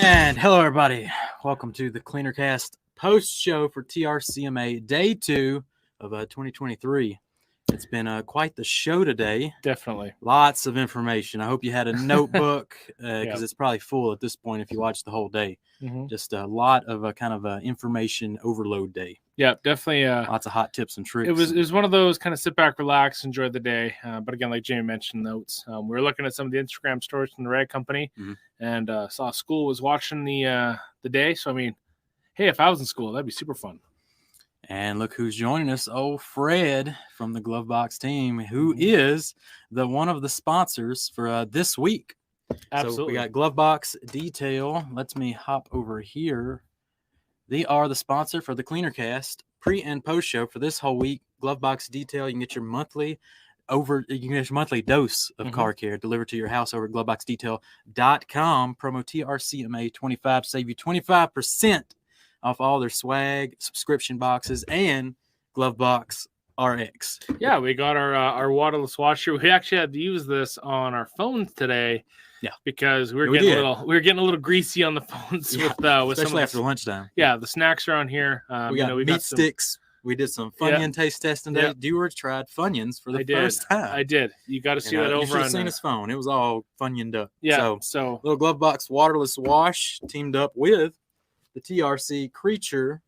And hello, everybody. Welcome to the CleanerCast post show for TRCMA Day 2 of 2023. It's been quite the show today. Definitely. Lots of information. I hope you had a notebook because it's probably full at this point if you watch the whole day. Mm-hmm. Just a lot of information overload day. Yeah, definitely. Lots of hot tips and tricks. It was one of those kind of sit back, relax, enjoy the day. But again, like Jamie mentioned, notes. We were looking at some of the Instagram stories from the Rag Company, and saw school was watching the day. So I mean, hey, if I was in school, that'd be super fun. And look who's joining us. Oh, Fred from the Glove Box team, who is one of the sponsors for this week. Absolutely. So we got Glove Box Detail. Let me hop over here. They are the sponsor for the CleanerCast pre and post show for this whole week. Glove Box Detail. You can get your monthly dose of car care delivered to your house over at gloveboxdetail.com. Promo TRCMA 25 save you 25% off all their swag, subscription boxes, and Glove Box RX. Yeah, we got our waterless washer. We actually had to use this on our phones today. Yeah, because we were getting a little greasy on the phones with especially after lunchtime. Yeah, the snacks are on here. We got meat sticks. We did some Funyun taste testing today. Dewar tried Funyuns for the first time. I did. You got to see that over on. You should have seen his phone. It was all Funyuned up. Yeah. So little Glove Box waterless wash teamed up with the TRC Creature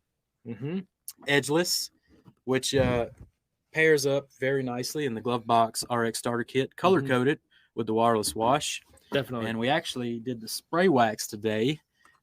Edgeless, which pairs up very nicely in the Glove Box RX starter kit, color coded with the waterless wash. Definitely. And we actually did the spray wax today,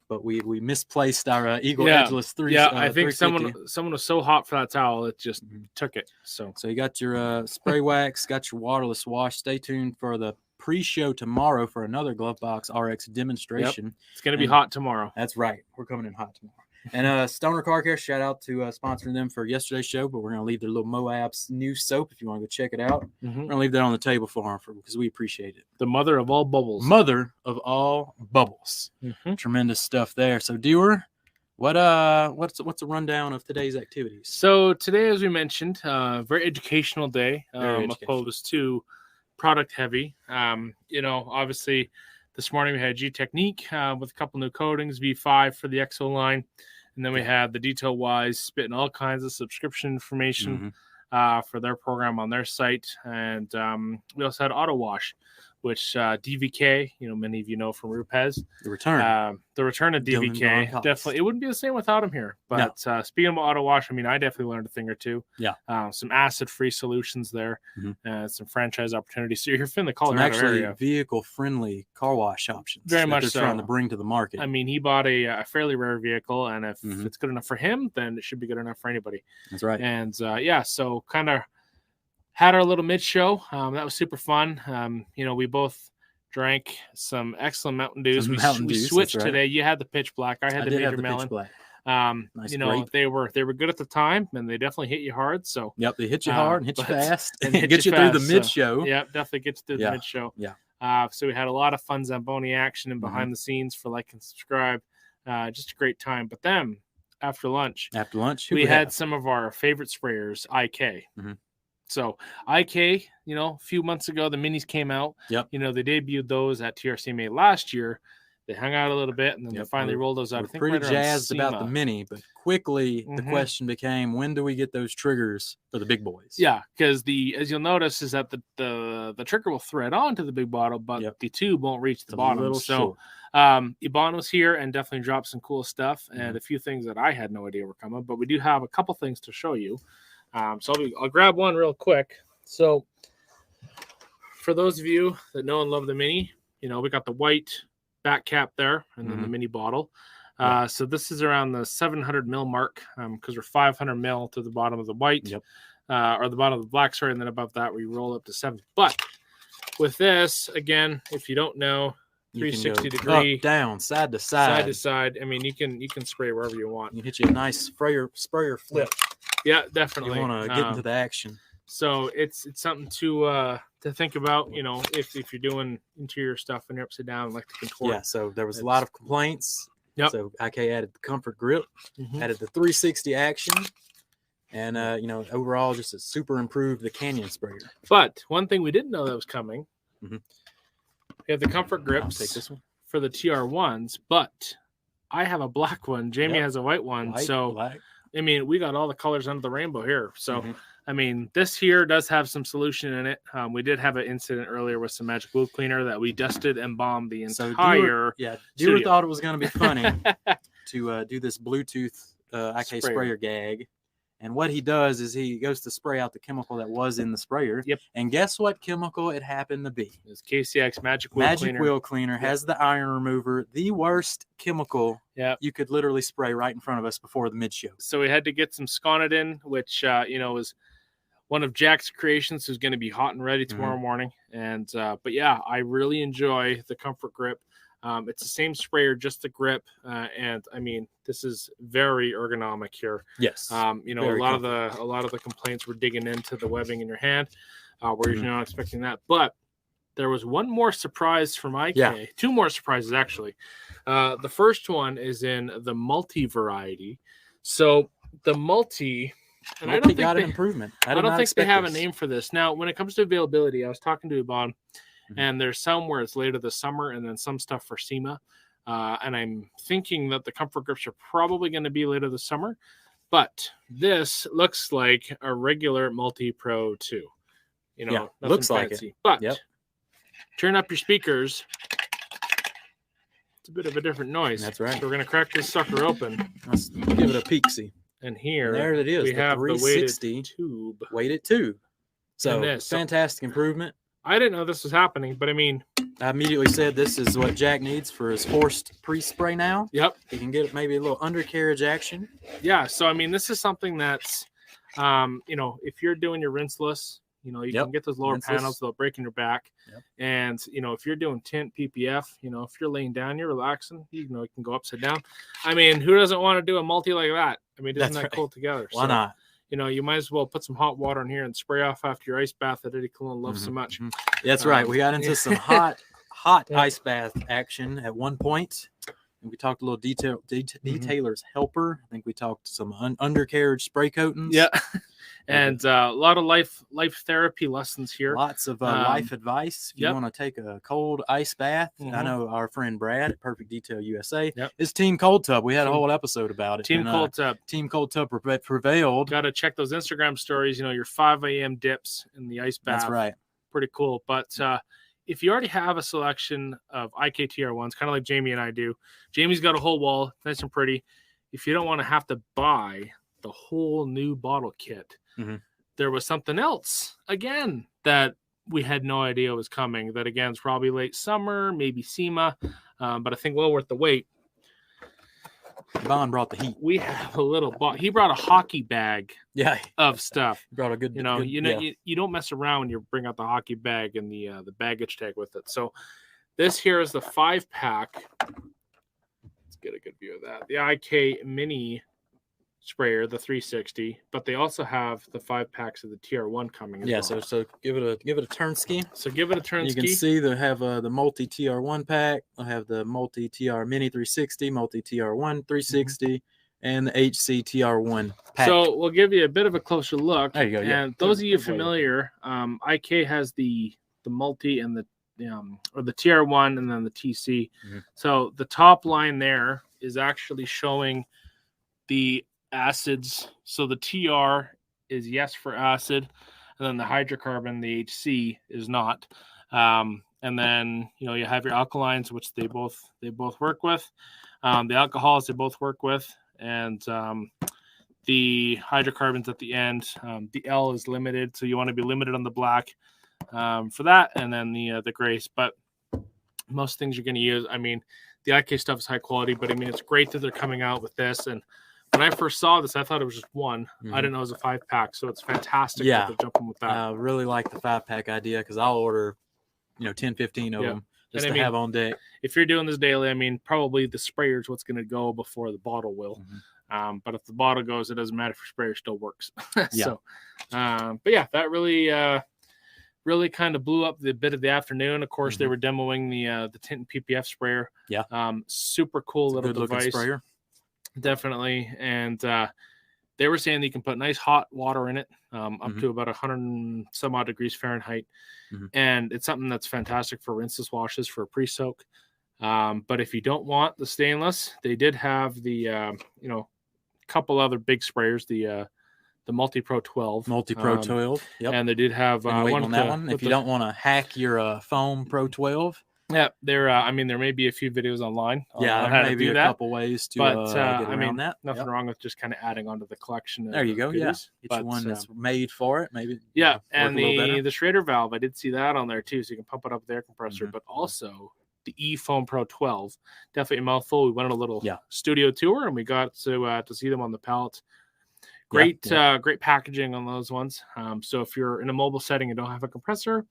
but we misplaced our Eagle Edgeless 3. Yeah, I think someone was so hot for that towel it just took it. So you got your spray wax, got your waterless wash. Stay tuned for the pre-show tomorrow for another Glove Box RX demonstration. Yep. It's going to be hot tomorrow. That's right. We're coming in hot tomorrow. And Stoner Car Care, shout out to sponsoring them for yesterday's show, but we're going to leave their little Moab's new soap if you want to go check it out. We're going to leave that on the table for them because we appreciate it. The mother of all bubbles. Mother of all bubbles. Tremendous stuff there. So, Dewar, what's a rundown of today's activities? So today, as we mentioned, very educational day, opposed to product heavy. Obviously this morning we had G Technique with a couple new coatings, V5 for the EXO line. And then we had the Detail Wise spitting all kinds of subscription information for their program on their site. And we also had Auto Wash, which DVK, many of you know from Rupez. The return of DVK. Definitely. It wouldn't be the same without him here. But speaking of Auto Wash, I definitely learned a thing or two. Yeah. Some acid-free solutions there. Some franchise opportunities. So you're in the Colorado area. Vehicle-friendly car wash options. Very much so. They're trying to bring to the market. He bought a fairly rare vehicle, and if it's good enough for him, then it should be good enough for anybody. That's right. And so kind of had our little mid-show. That was super fun. We both drank some excellent Mountain Dews. We switched today. You had the Pitch Black. I had the Major Melon. Nice grape. They were good at the time, and they definitely hit you hard. So they hit you hard and hit you fast, and get you through the mid-show. Definitely gets through the mid-show. Yeah. So we had a lot of fun Zamboni action and behind the scenes for like and subscribe. Just a great time. But then after lunch, we had some of our favorite sprayers, IK. So IK, a few months ago, the minis came out. Yep. They debuted those at TRCMA last year. They hung out a little bit, and then they finally rolled those out. We're pretty jazzed about the mini, but quickly the question became, when do we get those triggers for the big boys? Yeah, because as you'll notice, is that the trigger will thread onto the big bottle, but the tube won't reach the bottom. So Iban was here and definitely dropped some cool stuff and a few things that I had no idea were coming, but we do have a couple things to show you. So I'll grab one real quick. So for those of you that know and love the mini, we got the white back cap there and then the mini bottle. So this is around the 700 mil mark because we're 500 mil to the bottom of the white or the bottom of the black, sorry, and then above that we roll up to 7. But with this, again, if you don't know, 360 degree up, down, side to side. You can spray wherever you want. You hit you a nice sprayer flip. Yeah, definitely. You want to get into the action. So it's something to think about, if you're doing interior stuff and you're upside down, like the contort. Yeah, so there was a lot of complaints. Yep. So IK added the comfort grip, added the 360 action, and overall just a super improved the Canyon sprayer. But one thing we didn't know that was coming. We have the comfort grips take this one for the TR1s, but I have a black one. Jamie has a white one. Black. I mean, we got all the colors under the rainbow here. So, Mm-hmm. I mean, this here does have some solution in it. We did have an incident earlier with some magic glue cleaner that we dusted and bombed the entire. Dealer thought it was going to be funny to do this Bluetooth IK sprayer gag. And what he does is he goes to spray out the chemical that was in the sprayer. Yep. And guess what chemical it happened to be? It's KCX Magic Wheel Cleaner has the iron remover, the worst chemical you could literally spray right in front of us before the mid-show. So we had to get some Sconidin, which, is one of Jack's creations, who's going to be hot and ready tomorrow morning. And, but yeah, I really enjoy the Comfort Grip. It's the same sprayer, just the grip. And I mean, this is very ergonomic here. Yes. A lot of the complaints were digging into the webbing in your hand. We're usually not expecting that, but there was one more surprise from IK. Yeah. Two more surprises, actually. The first one is in the multi variety. So the multi, and I don't think got an improvement. I don't think they have a name for this. Now, when it comes to availability, I was talking to Yvonne, and there's some where it's later this summer, and then some stuff for SEMA. And I'm thinking that the Comfort Grips are probably going to be later this summer. But this looks like a regular Multi Pro 2. Looks like fancy. it. But turn up your speakers. It's a bit of a different noise. That's right. So we're going to crack this sucker open. Let's give it a peek-see. And here, there it is. We have the weighted tube. So fantastic improvement. I didn't know this was happening, but I mean, I immediately said this is what Jack needs for his forced pre-spray now. Yep. He can get maybe a little undercarriage action. Yeah. So, I mean, this is something that's, if you're doing your rinseless, you can get those lower panels without breaking your back. Yep. And, if you're doing tint PPF, if you're laying down, you're relaxing, you can go upside down. I mean, who doesn't want to do a multi like that? I mean, isn't that cool together? Why not? You might as well put some hot water in here and spray off after your ice bath that Eddie Cologne loves so much. That's right. We got into some hot ice bath action at one point. And we talked a little detailer's helper. I think we talked some undercarriage spray coatings. Yeah. And a lot of life therapy lessons here. Lots of life advice. If you want to take a cold ice bath, I know our friend Brad at Perfect Detail USA is Team Cold Tub. We had a whole episode about it. Team Cold Tub. Team Cold Tub prevailed. Got to check those Instagram stories. Your 5 a.m. dips in the ice bath. That's right. Pretty cool. But if you already have a selection of IKTR1s, kind of like Jamie and I do, Jamie's got a whole wall, nice and pretty. If you don't want to have to buy the whole new bottle kit, there was something else, again, that we had no idea was coming. That, again, is probably late summer, maybe SEMA, but I think well worth the wait. Vaughn brought the heat. We have a little he brought a hockey bag of stuff. He brought a good, you don't mess around when you bring out the hockey bag and the baggage tag with it. So this here is the 5-pack. Let's get a good view of that. The IK Mini sprayer, the 360, but they also have the 5 packs of the TR1 coming as well. So give it a turn ski. So give it a turn ski. You can see they have the multi TR1 pack. They'll have the multi TR Mini 360, multi TR1 360, and the HC TR1 pack. So we'll give you a bit of a closer look. There you go. And those of you familiar, IK has the multi and the or the TR1 and then the TC. So the top line there is actually showing the acids. So the TR is yes for acid, and then the hydrocarbon, the HC, is not. And then you have your alkalines, which they both work with. The alcohols they both work with, and the hydrocarbons at the end. The L is limited, so you want to be limited on the black for that, and then the grays. But most things you're going to use. I mean, the IK stuff is high quality, but I mean it's great that they're coming out with this. And when I first saw this, I thought it was just one. I didn't know it was a 5-pack, so it's fantastic that they're jumping with that. I really like the 5-pack idea because I'll order, 10, 15 of them just to have on deck. If you're doing this daily, I mean, probably the sprayer is what's going to go before the bottle will. But if the bottle goes, it doesn't matter if your sprayer still works. So, but yeah, that really kind of blew up the bit of the afternoon. Of course, they were demoing the tint and PPF sprayer. Super cool little device. Sprayer. Definitely. And they were saying that you can put nice hot water in it up to about 100 and some odd degrees Fahrenheit. And it's something that's fantastic for rinseless washes, for pre-soak. But if you don't want the stainless, they did have the couple other big sprayers, the Multi-Pro 12. Multi-Pro 12. Yep. And they did have one on that one. If you don't want to hack your foam Pro 12. Yeah, there may be a few videos online on there how may to be do a that. couple ways to get around that. Nothing wrong with just kind of adding onto the collection. There you go. Goodies. Get you one that's made for it. Maybe. Yeah, and the Schrader valve, I did see that on there too, so you can pump it up with the air compressor. But also the E-Foam Pro 12, definitely a mouthful. We went on a little studio tour, and we got to see them on the pallet. Great packaging on those ones. So if you're in a mobile setting and don't have a compressor,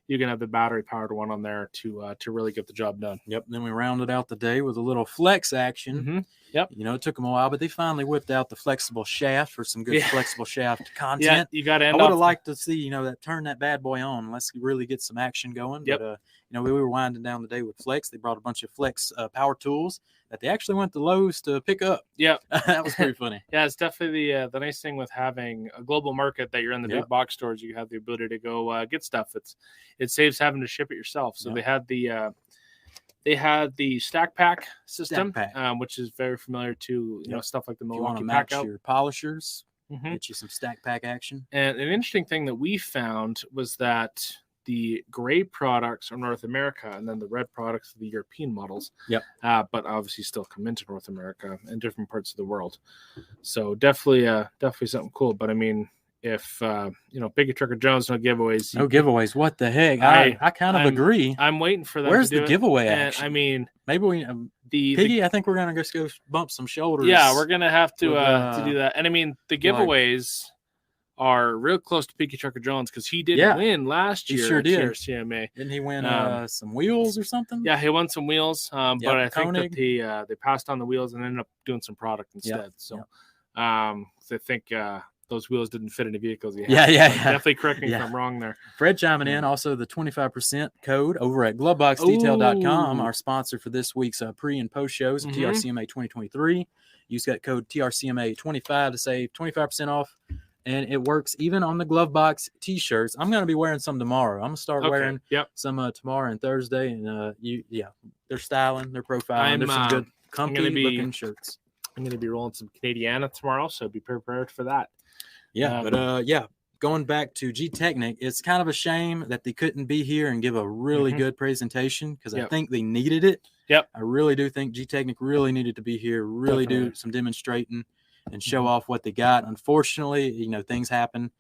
you can have the battery-powered one on there to really get the job done. Yep. Then we rounded out the day with a little flex action. Yep. It took them a while, but they finally whipped out the flexible shaft for some good flexible shaft content. Yeah, you got to I would have liked to see, that turn that bad boy on. Let's really get some action going. Yep. But, we were winding down the day with Flex. They brought a bunch of Flex power tools that they actually went to Lowe's to pick up. Yeah. That was pretty funny. Yeah, it's definitely the nice thing with having a global market that you're in the big box stores. You have the ability to go get stuff. It saves having to ship it yourself. So they had the stack pack system, which is very familiar to stuff like the Milwaukee Pack Pack Out. Your polishers, get you some stack pack action. And an interesting thing that we found was that the gray products are North America, and then the red products are the European models. Yep. But obviously still come into North America and different parts of the world. So definitely something cool. But I mean, if Big Trucker Jones no giveaways. No giveaways. What the heck? I kind of agree. I'm waiting for them. Where's to do the giveaway and, action? I mean, maybe we Piggy. I think we're gonna just go bump some shoulders. Yeah, we're gonna have to do that. And I mean, the giveaways are real close to Pinky Trucker Jones because he did win last year. He sure did. TRCMA. Didn't he win some wheels or something? Yeah, he won some wheels. But I think that they passed on the wheels and ended up doing some product instead. So I think those wheels didn't fit into vehicles. Definitely correct me if I'm wrong there. Fred chiming in. Also, the 25% code over at gloveboxdetail.com, our sponsor for this week's pre and post shows of TRCMA 2023. Use that code TRCMA 25 to save 25% off. And it works even on the glove box t-shirts. I'm going to be wearing some tomorrow. I'm going to start wearing some tomorrow and Thursday. And they're styling, they're profiling. There's some good comfy looking shirts. I'm going to be rolling some Canadiana tomorrow, so be prepared for that. Yeah, going back to G-Technic, it's kind of a shame that they couldn't be here and give a really good presentation because I think they needed it. Yep. I really do think G-Technic really needed to be here, really do some demonstrating and show off what they got. Unfortunately, things happen.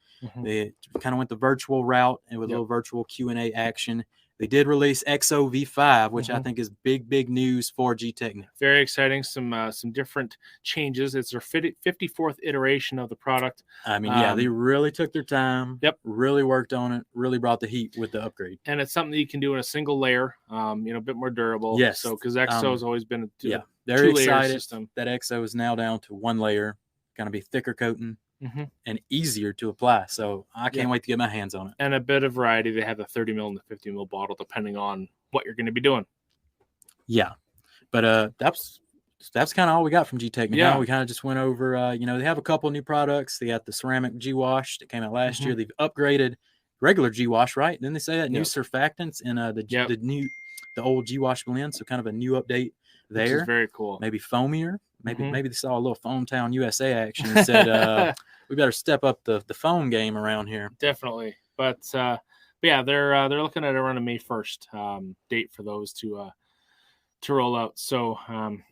They kind of went the virtual route and with a little virtual Q&A action. They did release XO V5, which I think is big news for G-Technic. Very exciting. Some different changes. It's their 54th iteration of the product. I mean, they really took their time. Yep. Really worked on it. Really brought the heat with the upgrade. And it's something that you can do in a single layer. A bit more durable. Yes. So because XO has always been a they're two-layer excited system. That XO is now down to one layer. Going to be thicker coating. And easier to apply. So I can't wait to get my hands on it. And a bit of variety. They have the 30 mil and the 50 mil bottle, depending on what you're going to be doing. Yeah. But that's kind of all we got from G-Technic. Yeah. We kind of just went over, they have a couple new products. They got the ceramic G-Wash that came out last year. They've upgraded regular G-Wash, right? Didn't they say that? New surfactants and the old G-Wash blend. So kind of a new update there. Which is very cool. Maybe foamier. Maybe they saw a little Foam Town USA action and said, we better step up the foam game around here. Definitely. But they're looking at around a May 1st date for those to roll out. So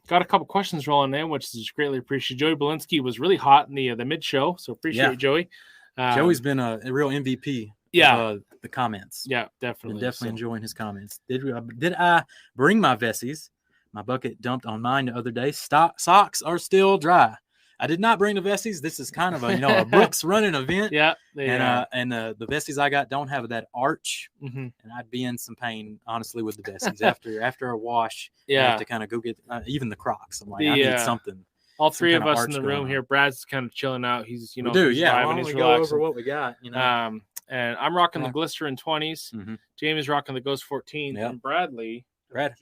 got a couple questions rolling in, which is greatly appreciated. Joey Belinsky was really hot in the mid show, so appreciate you, Joey. Joey's been a real MVP. Of the comments. Yeah, definitely. Been definitely enjoying his comments. Did I bring my Vessies? My bucket dumped on mine the other day. Socks are still dry. I did not bring the Vessies. This is kind of a Brooks running event. Yeah. And the Vessies I got don't have that arch. And I'd be in some pain, honestly, with the Vessies. after a wash, I have to kind of go get even the Crocs. I'm like, I need something. All three of us in the room here. Brad's kind of chilling out. He's, we do, yeah. Why don't we go over what we got? And I'm rocking the Glycerin 20s. Jamie's rocking the Ghost 14. And Brad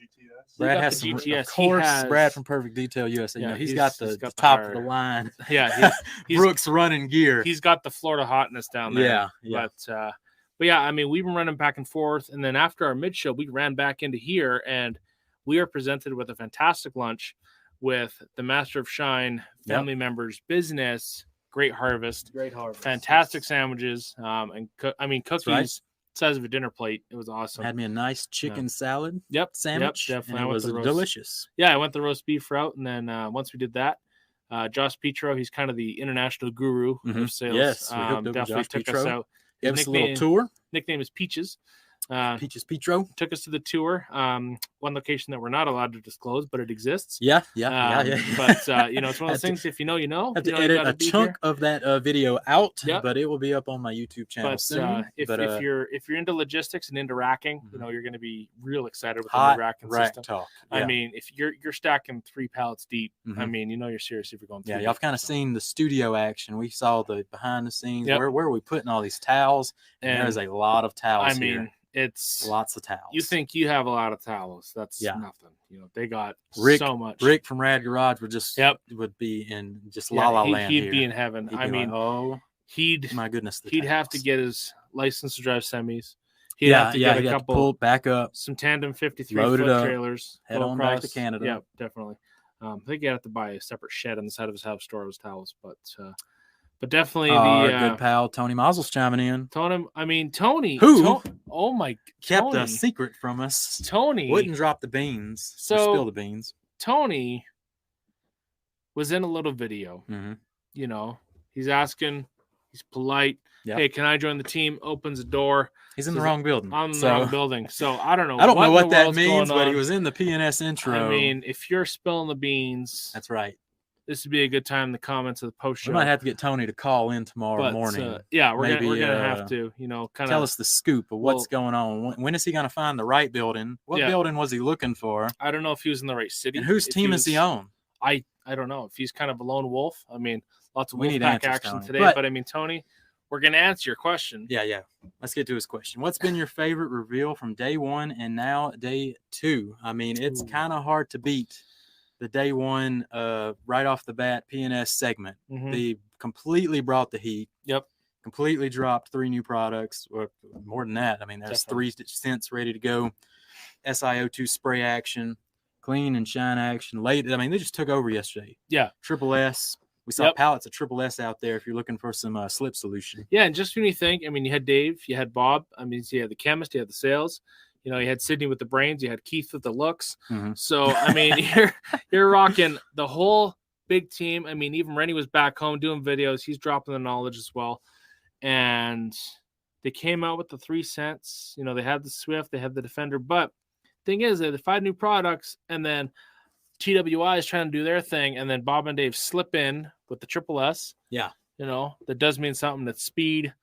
has some GTS. Of course, Brad from Perfect Detail USA. He's got the top of the line. Yeah, he's Brooks running gear. He's got the Florida hotness down there. Yeah. But yeah, I mean, we've been running back and forth, and then after our mid show, we ran back into here, and we are presented with a fantastic lunch with the Master of Shine family members business. Great harvest, fantastic sandwiches, and cookies. Right. Size of a dinner plate. It was awesome. Had me a nice chicken salad. Yep, sandwich. definitely. And it was delicious. Yeah, I went the roast beef route, and then once we did that, Josh Petro, he's kind of the international guru of sales. Yes, we hooked up definitely with Josh took Petro. us out. Gave us a little tour. Nickname is Peaches. Peaches Petro took us to the tour. One location that we're not allowed to disclose, but it exists. Yeah. But it's one of those things. If you know, you know. Have to edit a chunk of that video out, but it will be up on my YouTube channel soon. If you're into logistics and into racking, you're going to be real excited with the new racking system. Talk. I mean, if you're stacking 3 pallets deep, I mean, you're serious if you're going. Yeah, y'all have kind of seen the studio action. We saw the behind the scenes. Where are we putting all these towels? And there's a lot of towels. I mean. Here. It's lots of towels. You think you have a lot of towels? That's nothing. They got so much. Rick from Rad Garage would be in just la la land. He'd be in heaven. My goodness, he'd have to get his license to drive semis. He'd have to get a couple, pull back up, some tandem 53-foot trailers, head on back to Canada. Yeah, definitely. I think he'd have to buy a separate shed on the side of his house, store his towels, but definitely our good pal Tony Mazel's chiming in. Tony. Who? Oh my! Kept Tony. a secret from us. Tony wouldn't drop the beans. So spill the beans. Tony was in a little video. He's asking. He's polite. Yep. Hey, can I join the team? Opens a door. He's in the wrong building. I'm in the wrong building. So I don't know. I don't know what that means, but he was in the PNS intro. I mean, if you're spilling the beans, that's right. This would be a good time in the comments of the post show. We might have to get Tony to call in tomorrow morning. We're gonna have to, kind of tell us the scoop of what's going on. When is he gonna find the right building? What building was he looking for? I don't know if he was in the right city. And whose team is he on? I don't know if he's kind of a lone wolf. I mean, lots of Wolfpack action Tony. Today, but I mean, Tony, we're gonna answer your question. Yeah. Let's get to his question. What's been your favorite reveal from day 1 and now day 2? I mean, it's kind of hard to beat the day 1, right off the bat, PNS segment. They completely brought the heat. Yep. Completely dropped 3 new products, or more than that. I mean, there's 3 scents ready to go. SiO2 spray action, clean and shine action. They just took over yesterday. Yeah. Triple S. We saw pallets of Triple S out there if you're looking for some slip solution. Yeah, and just when you think, you had Dave, you had Bob. You had the chemist, you had the sales. You had Sydney with the brains. You had Keith with the looks. So, you're rocking the whole big team. Even Rennie was back home doing videos. He's dropping the knowledge as well. And they came out with the 3 cents. They had the Swift. They had the Defender. But thing is, they had the 5 new products. And then TWI is trying to do their thing. And then Bob and Dave slip in with the Triple S. Yeah. That does mean something. That's speed.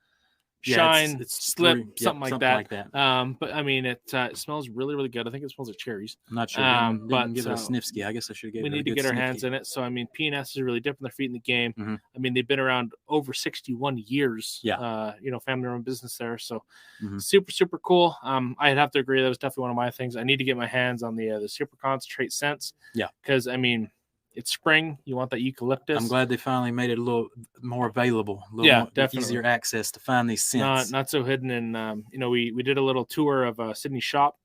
Shine, slip, something like that. But it smells really, really good. I think it smells like cherries. I'm not sure. Didn't give it a sniffsky. I guess I should have. We need to get our hands in it. So PNS is really dipping their feet in the game. They've been around over 61 years. Yeah. Family-run business there. So super, super cool. I'd have to agree that was definitely one of my things. I need to get my hands on the super concentrate scents. Yeah. Because it's spring. You want that eucalyptus. I'm glad they finally made it a little more available. A little more definitely. Easier access to find these scents. Not so hidden. And, we did a little tour of Sydney's shop.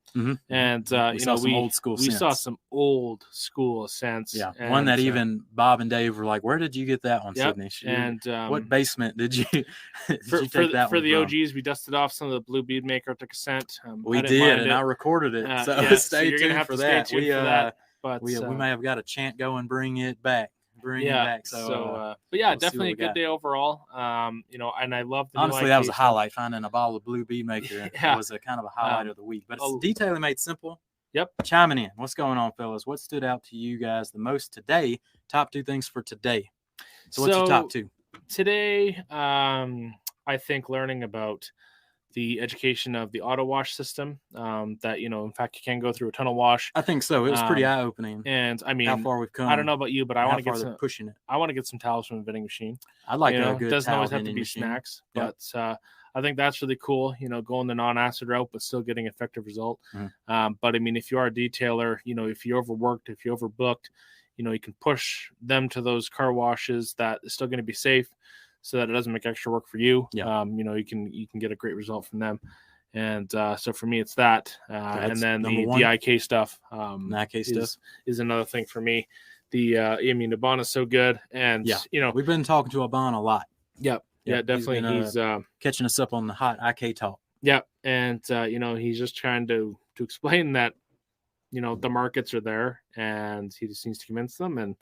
And, we saw some old school scents. We saw some old school scents. Yeah. And, one that even Bob and Dave were like, where did you get that one, Sydney? And what basement did you, take that for the from? OGs, we dusted off some of the Blue Bead Maker, took a scent. We did, and I recorded it. Stay tuned for that. But we may have got a chant going, bring it back. So, definitely a good day overall. And I love the honestly, that was a highlight. Finding a bottle of Blue Bead Maker was a kind of a highlight of the week. But it's detailing made simple. Yep. Chiming in. What's going on, fellas? What stood out to you guys the most today? Top 2 things for today. So what's your top 2? Today, I think learning about the education of the auto wash system, that, in fact, you can go through a tunnel wash. I think so. It was pretty eye-opening. And how far we've come. I don't know about you, but I want to get pushing it. I want to get some towels from the vending machine. I'd like a good it doesn't always have to be machine. Snacks, but I think that's really cool, going the non-acid route, but still getting effective result. But if you are a detailer, if you're overworked, if you're overbooked, you can push them to those car washes that is still going to be safe, so that it doesn't make extra work for you. You can get a great result from them. And so for me, it's that. And then the IK stuff, is another thing for me. The Ibana's so good, and we've been talking to Ibana a lot. Yep. Yeah, definitely. He's catching us up on the hot IK talk. Yep. And he's just trying to explain that the markets are there, and he just needs to convince them, and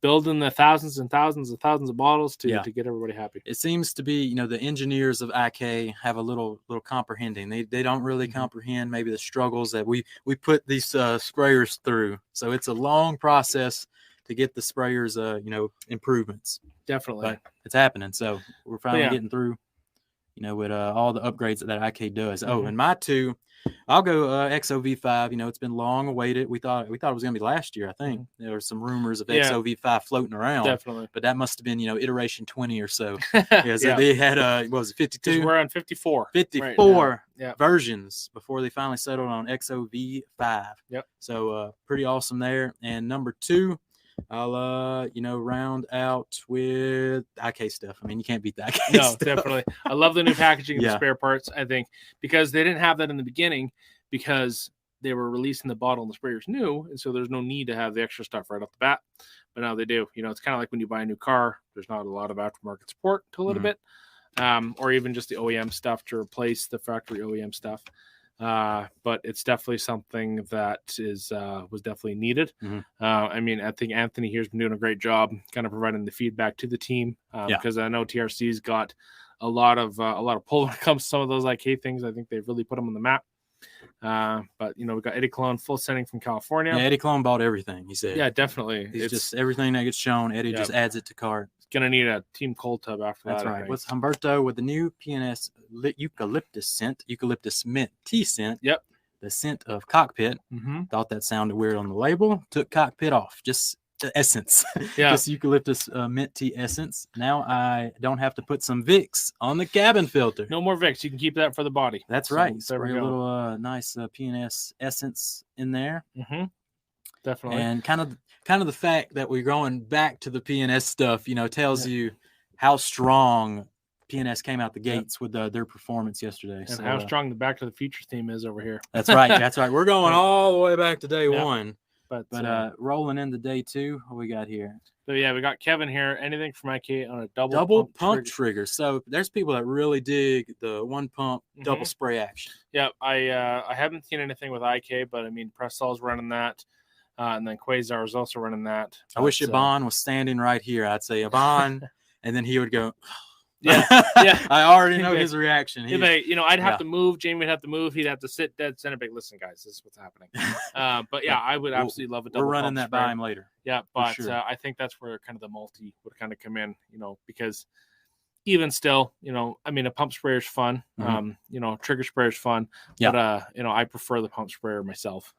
building the thousands and thousands and thousands of bottles to get everybody happy. It seems to be the engineers of IK have a little comprehending. They don't really comprehend maybe the struggles that we put these sprayers through. So it's a long process to get the sprayers improvements. Definitely, but it's happening. So we're finally getting through with all the upgrades that IK does. Oh, and my two, I'll go XOV5. It's been long awaited. We thought it was going to be last year. I think there were some rumors of XOV5 floating around. Definitely, but that must have been iteration 20 or so. So they had what was it, 52? We're on 54. 54 versions before they finally settled on XOV5. Yep. So pretty awesome there. And number two, I'll round out with IK stuff. I mean, you can't beat the IK stuff. Definitely. I love the new packaging of the spare parts, I think, because they didn't have that in the beginning, because they were releasing the bottle and the sprayers new, and so there's no need to have the extra stuff right off the bat. But now they do. It's kind of like when you buy a new car, there's not a lot of aftermarket support to a little bit, or even just the OEM stuff to replace the factory OEM stuff. But it's definitely something that was definitely needed. I mean, I think Anthony here's been doing a great job kind of providing the feedback to the team, because I know TRC's got a lot of pull when it comes to some of those IK things. I think they've really put them on the map. But we got Eddie Cologne full sending from California. Yeah, Eddie Cologne bought everything, he said. Yeah, definitely. It's just everything that gets shown, Eddie just adds it to cart. Gonna need a team cold tub after that. That's right. What's Humberto with the new PNS eucalyptus mint tea scent? Yep. The scent of cockpit. Thought that sounded weird on the label. Took cockpit off. Just the essence. Just eucalyptus mint tea essence. Now I don't have to put some Vicks on the cabin filter. No more Vicks. You can keep that for the body. That's right. Spray a little nice PNS essence in there. Definitely. And kind of the fact that we're going back to the PNS stuff, tells you how strong PNS came out the gates with their performance yesterday. And how strong the Back to the Future theme is over here. That's right. That's right. We're going all the way back to day one. But rolling into day two, what we got here? So we got Kevin here. Anything from IK on a double pump trigger. So there's people that really dig the one pump double spray action. Yeah, I haven't seen anything with IK, but I mean Pressol's running that. And then Quasar is also running that. I wish Iban was standing right here. I'd say Iban, and then he would go. Yeah. I already know his reaction. I'd have to move. Jamie would have to move. He'd have to sit dead center. Big, listen, guys, this is what's happening. But I would absolutely love a double. We're running that by him later. Yeah, but I think that's where kind of the multi would kind of come in. Because even still, I mean, a pump sprayer is fun. Trigger sprayer is fun. Yeah. But I prefer the pump sprayer myself.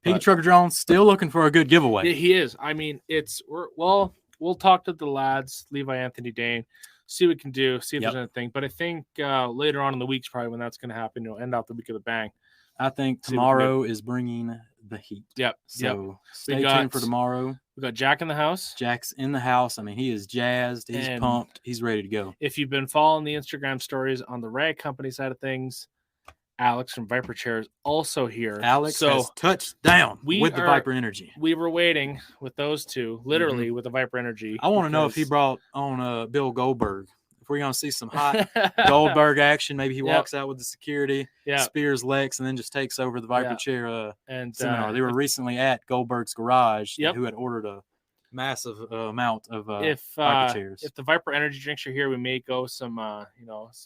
Piggy Trucker Jones still looking for a good giveaway. He is. I mean, we'll talk to the lads, Levi, Anthony, Dane, see what we can do, see if there's anything. But I think later on in the week's probably when that's going to happen. End out the week of the bang. I think tomorrow is bringing the heat. Yep. So stay tuned for tomorrow. We got Jack in the house. Jack's in the house. I mean, he is jazzed. He's pumped. He's ready to go. If you've been following the Instagram stories on the Rag Company side of things, Alex from Viper Chair is also here. Alex has touched down with the Viper Energy. We were waiting with those two, literally with the Viper Energy. I want to know if he brought on Bill Goldberg. If we're going to see some hot Goldberg action, maybe he walks out with the security, spears Lex, and then just takes over the Viper Chair seminar. They were recently at Goldberg's garage, who had ordered a massive amount of Viper chairs. If the Viper Energy drinks are here, we may go some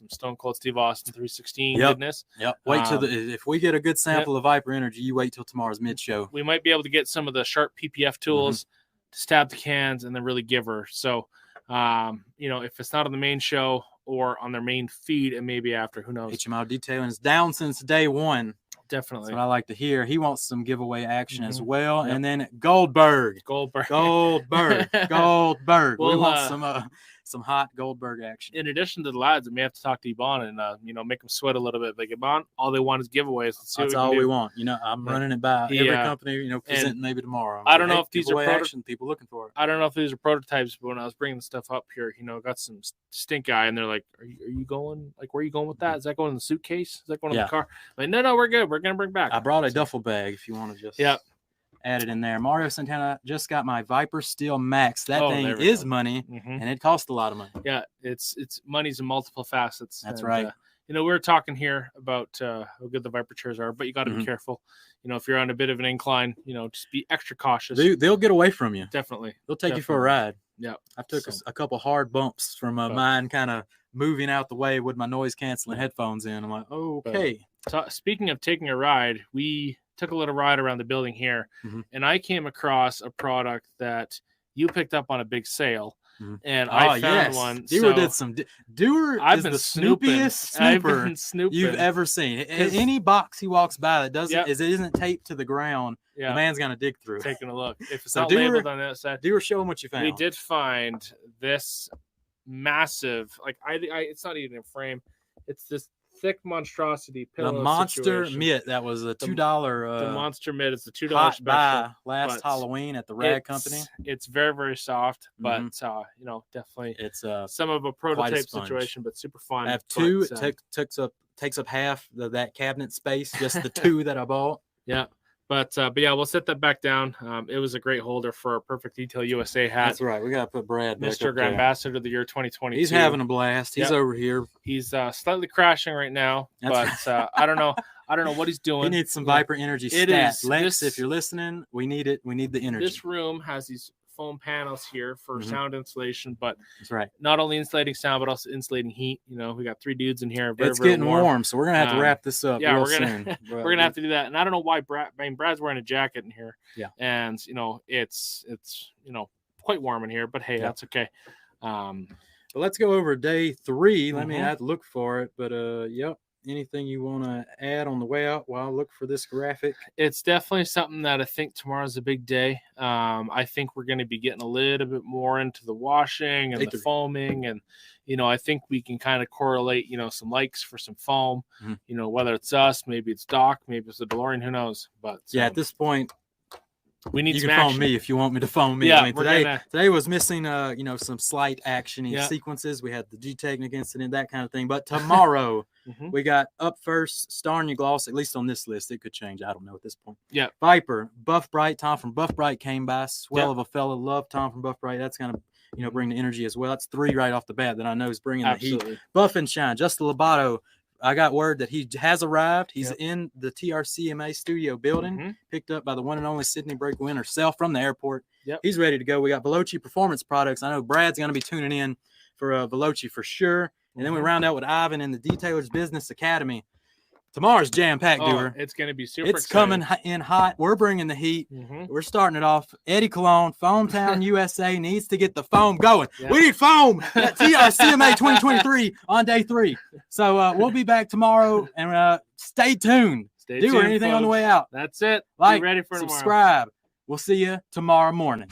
Stone Cold Steve Austin 316 goodness. Wait till if we get a good sample of Viper Energy, you wait till tomorrow's mid show. We might be able to get some of the sharp PPF tools to stab the cans and then really give her. So if it's not on the main show or on their main feed, and maybe after, who knows? HMI Detailing is down since day one. Definitely. That's what I like to hear. He wants some giveaway action as well. And then Goldberg. We want some hot Goldberg action. In addition to the lads, I may have to talk to Yvonne and make them sweat a little bit. Like Yvonne, all they want is giveaways. That's all we want. I'm running it by every company. Presenting maybe tomorrow. I don't know if these are action. People looking for it. I don't know if these are prototypes, but when I was bringing the stuff up here, got some stink eye, and they're like, "Are you going? Like, where are you going with that? Is that going in the suitcase? Is that going in the car?" I'm like, no, we're good. We're gonna bring back. I brought a duffel bag if you want to just add it in there. Mario Santana just got my Viper Steel Max. That thing is money, and it costs a lot of money. Yeah, it's money's in multiple facets. That's right. We're talking here about how good the Viper chairs are, but you got to be careful. If you're on a bit of an incline, just be extra cautious. They'll get away from you. Definitely. They'll take you for a ride. Yeah. I took a couple hard bumps from mine kind of moving out the way with my noise canceling headphones in. I'm like, okay. So speaking of taking a ride, we took a little ride around the building here, and I came across a product that you picked up on a big sale, and I found one. Dewar did some. Dewar is the snoopiest snooper you've ever seen. Any box he walks by that isn't taped to the ground, the man's gonna dig through. Taking a look. If it's not labeled on that side, Dewar, show him what you found. We did find this massive, it's not even a frame. It's this thick monstrosity pillow. The monster mitt that was a $2. The monster mitt is the $2 hot special. Buy last Halloween at the Rag Company. It's very, very soft, but definitely it's some of a prototype situation, but super fun. I have two. It takes up half of that cabinet space. Just the two that I bought. Yeah. But we'll set that back down. It was a great holder for our Perfect Detail USA hat. That's right. We got to put Brad back Mr. Ambassador of the year 2022. He's having a blast. He's over here. He's slightly crashing right now, but I don't know. I don't know what he's doing. He needs some Viper energy stats. Lex, if you're listening, we need it. We need the energy. This room has these foam panels here for sound insulation, but that's right. Not only insulating sound, but also insulating heat. We got 3 dudes in here. It's getting warm, so we're gonna have to wrap this up. Yeah, soon. We're gonna have to do that. And I don't know why Brad's wearing a jacket in here. Yeah, and it's quite warm in here, but hey, that's okay. But let's go over day 3. Let me have to look for it, but anything you want to add on the way out while I look for this graphic? It's definitely something that I think tomorrow's a big day. I think we're going to be getting a little bit more into the washing and the foaming, and I think we can kind of correlate some likes for some foam. Whether it's us, maybe it's Doc, maybe it's the DeLorean, who knows. But at this point, we need. You can phone me if you want me to phone me. Yeah, today was missing some slight action sequences. We had the G-Technic incident, that kind of thing. But tomorrow we got up first, Star New Gloss. At least on this list, it could change. I don't know at this point. Yeah, Viper, Buff Bright. Tom from Buff Bright came by. Swell of a fella. Love Tom from Buff Bright. That's gonna bring the energy as well. That's 3 right off the bat that I know is bringing the heat. Buff and Shine. Justin Lobato. I got word that he has arrived. He's in the TRCMA studio building, picked up by the one and only Sydney Breakwin herself from the airport. He's ready to go. We got Veloci Performance Products. I know Brad's going to be tuning in for Veloci for sure. And then we round out with Ivan and the Detailers Business Academy. Tomorrow's jam-packed, Dewar. It's going to be super exciting. Coming in hot. We're bringing the heat. We're starting it off. Eddie Cologne, Foam Town USA needs to get the foam going. We need foam at TRCMA 2023 on day 3. So we'll be back tomorrow, and stay tuned. Stay tuned, Dewar, anything folks. On the way out? That's it. Like, be ready for subscribe. Tomorrow. We'll see you tomorrow morning.